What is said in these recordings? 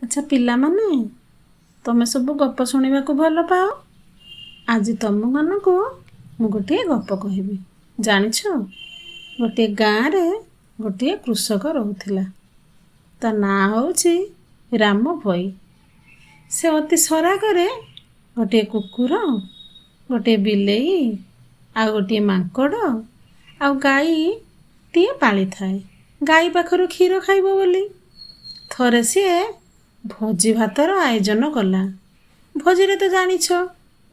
ଆଚ୍ଛା ପିଲାମାନେ, ତମେ ସବୁ ଗପ ଶୁଣିବାକୁ ଭଲ ପାଅ। ଆଜି ତମମାନଙ୍କୁ ମୁଁ ଗୋଟିଏ ଗପ କହିବି। ଜାଣିଛ, ଗୋଟିଏ ଗାଁରେ ଗୋଟିଏ କୃଷକ ରହୁଥିଲା। ତା ନାଁ ହେଉଛି ରାମ ଭୋଇ। ସେ ଅତି ସରାଗରେ ଗୋଟିଏ କୁକୁର, ଗୋଟିଏ ବିଲେଇ, ଆଉ ଗୋଟିଏ ମାଙ୍କଡ଼ ଆଉ ଗାଈଟିଏ ପାଳିଥାଏ। ଗାଈ ପାଖରୁ କ୍ଷୀର ଖାଇବ ବୋଲି ଥରେ ସିଏ ଭୋଜି ଭାତର ଆୟୋଜନ କଲା। ଭୋଜିରେ ତ ଜାଣିଛ,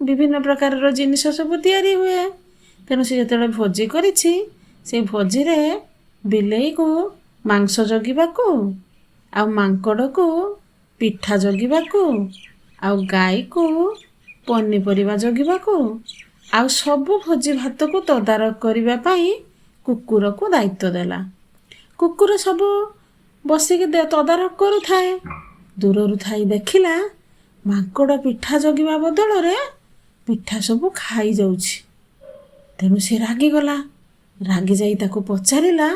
ବିଭିନ୍ନ ପ୍ରକାରର ଜିନିଷ ସବୁ ତିଆରି ହୁଏ। ତେଣୁ ସେ ଯେତେବେଳେ ଭୋଜି କରିଛି, ସେ ଭୋଜିରେ ବିଲେଇକୁ ମାଂସ ଜଗିବାକୁ, ଆଉ ମାଙ୍କଡ଼କୁ ପିଠା ଜଗିବାକୁ, ଆଉ ଗାଈକୁ ପନିପରିବା ଜଗିବାକୁ, ଆଉ ସବୁ ଭୋଜି ଭାତକୁ ତଦାରଖ କରିବା ପାଇଁ କୁକୁରକୁ ଦାୟିତ୍ୱ ଦେଲା। କୁକୁର ସବୁ ବସିକି ତଦାରଖ କରୁଥାଏ। ଦୂରରୁ ଥାଇ ଦେଖିଲା ମାଙ୍କଡ଼ ପିଠା ଜଗିବା ବଦଳରେ ପିଠା ସବୁ ଖାଇଯାଉଛି। ତେଣୁ ସେ ରାଗିଗଲା। ରାଗି ଯାଇ ତାକୁ ପଚାରିଲା,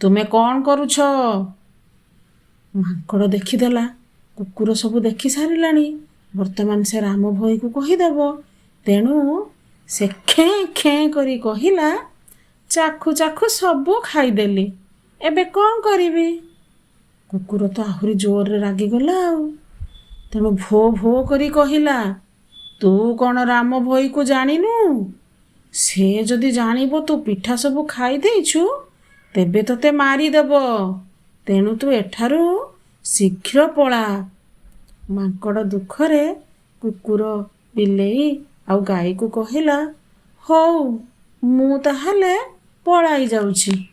ତୁମେ କ'ଣ କରୁଛ? ମାଙ୍କଡ଼ ଦେଖିଦେଲା କୁକୁର ସବୁ ଦେଖି ସାରିଲାଣି। ବର୍ତ୍ତମାନ ସେ ରାମ ଭୋଇକୁ କହିଦେବ। ତେଣୁ ସେ ଖେଁ ଖେଁ କରି କହିଲା, ଚାଖୁ ଚାଖୁ ସବୁ ଖାଇଦେଲି, ଏବେ କ'ଣ କରିବି? କୁକୁର ତ ଆହୁରି ଜୋରରେ ରାଗିଗଲା ଆଉ। ତେଣୁ ଭୋ ଭୋ କରି କହିଲା, ତୁ କ'ଣ ରାମ ଭୋଇକୁ ଜାଣିନୁ? ସେ ଯଦି ଜାଣିବ ତୁ ପିଠା ସବୁ ଖାଇ ଦେଇଛୁ, ତେବେ ତୋତେ ମାରିଦେବ। ତେଣୁ ତୁ ଏଠାରୁ ଶୀଘ୍ର ପଳା। ମାଙ୍କଡ଼ ଦୁଃଖରେ କୁକୁର, ବିଲେଇ ଆଉ ଗାଈକୁ କହିଲା, ହଉ, ମୁଁ ତାହେଲେ ପଳାଇ ଯାଉଛି।